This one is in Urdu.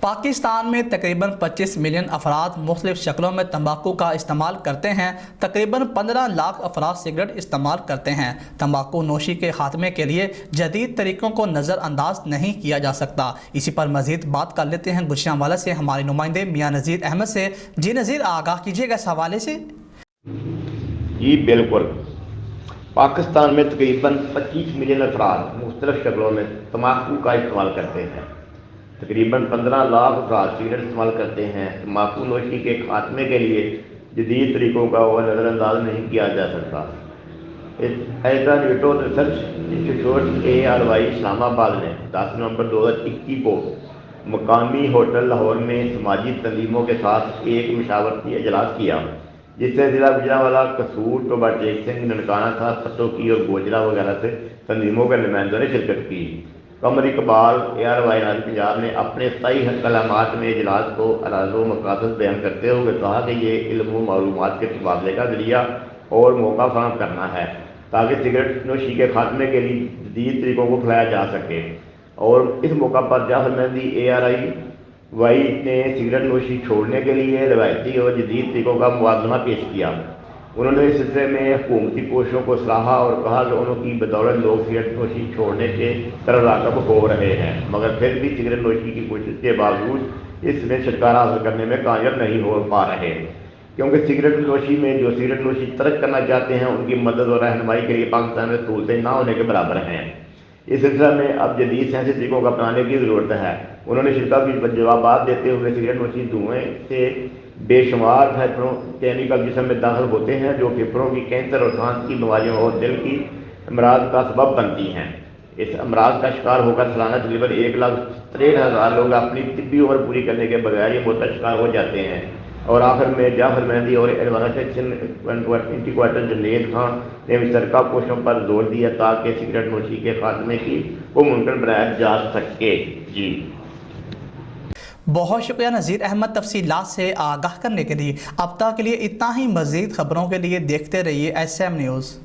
پاکستان میں تقریباً 25 ملین افراد مختلف شکلوں میں تمباکو کا استعمال کرتے ہیں۔ تقریباً 15 لاکھ افراد سگریٹ استعمال کرتے ہیں۔ تمباکو نوشی کے خاتمے کے لیے جدید طریقوں کو نظر انداز نہیں کیا جا سکتا۔ اسی پر مزید بات کر لیتے ہیں گجرانوالہ سے ہمارے نمائندے میاں نذیر احمد سے۔ جی نذیر، آگاہ کیجیے گا اس حوالے سے۔ جی بالکل، پاکستان میں تقریباً 25 ملین افراد مختلف شکلوں میں تمباکو کا استعمال کرتے ہیں۔ تقریباً 15 لاکھ افراد سگریٹ استعمال کرتے ہیں۔ تمباکو نوشی کے خاتمے کے لیے جدید طریقوں کا وہ نظر انداز نہیں کیا جا سکتا۔ ایزا نیٹو ریسرچ انسٹیٹیوٹ ARY اسلام آباد نے 10 نومبر 2021 کو مقامی ہوٹل لاہور میں سماجی تنظیموں کے ساتھ ایک مشاورتی اجلاس کیا، جس سے ضلع گجرانوالہ، قصور، ٹوبہ ٹیک سنگھ، ننکانہ صاحب، پتوکی اور گوجرا وغیرہ سے تنظیموں کے نمائندوں نے شرکت کی۔ قمر اقبال ARY پنجاب نے اپنے 27 کلمات میں اجلاس کو اراض و مقاصد بیان کرتے ہوئے کہا کہ یہ علم و معلومات کے تبادلے کا ذریعہ اور موقع فراہم کرنا ہے تاکہ سگریٹ نوشی کے خاتمے کے لیے جدید طریقوں کو پھیلایا جا سکے۔ اور اس موقع پر جعفر مہندی ARY نے سگریٹ نوشی چھوڑنے کے لیے روایتی اور جدید طریقوں کا موازنہ پیش کیا۔ انہوں نے اس سلسلے میں حکومتی کوششوں کو سراہا اور کہا کہ انہوں کی بدولت لوگ سگریٹ نوشی چھوڑنے کے طرف راغب ہو رہے ہیں، مگر پھر بھی سگریٹ نوشی کی کوشش کے باوجود اس میں چھٹکارا حاصل کرنے میں کامیاب نہیں ہو پا رہے، کیونکہ سگریٹ نوشی میں جو سگریٹ نوشی ترک کرنا چاہتے ہیں ان کی مدد اور رہنمائی کے لیے پاکستان میں سہولتیں نہ ہونے کے برابر ہیں۔ اس سلسلے میں اب جدید سائنسی طریقوں کو اپنانے کی ضرورت ہے۔ انہوں نے شرکا کی جوابات دیتے ہوئے سگریٹ نوشی دھوئیں سے بے شمار کیمیکل جسم میں داخل ہوتے ہیں جو پھیپھڑوں کی کینسر اور سانس کی بیماریوں اور دل کی امراض کا سبب بنتی ہیں۔ اس امراض کا شکار ہو کر سالانہ تقریباً 1,63,000 لوگ اپنی طبی عمر پوری کرنے کے بغیر یہ موت کا شکار ہو جاتے ہیں۔ اور آخر میں جعفر مہندی اور انٹیکویٹر جنید خان نے مشترکہ کوششوں پر زور دیا تاکہ سگریٹ نوشی کے خاتمے کی کو ممکن بنایا جا سکے۔ جی بہت شکریہ نذیر احمد تفصیلات سے آگاہ کرنے کے لیے۔ اب تک کے لیے اتنا ہی، مزید خبروں کے لیے دیکھتے رہیے SM نیوز۔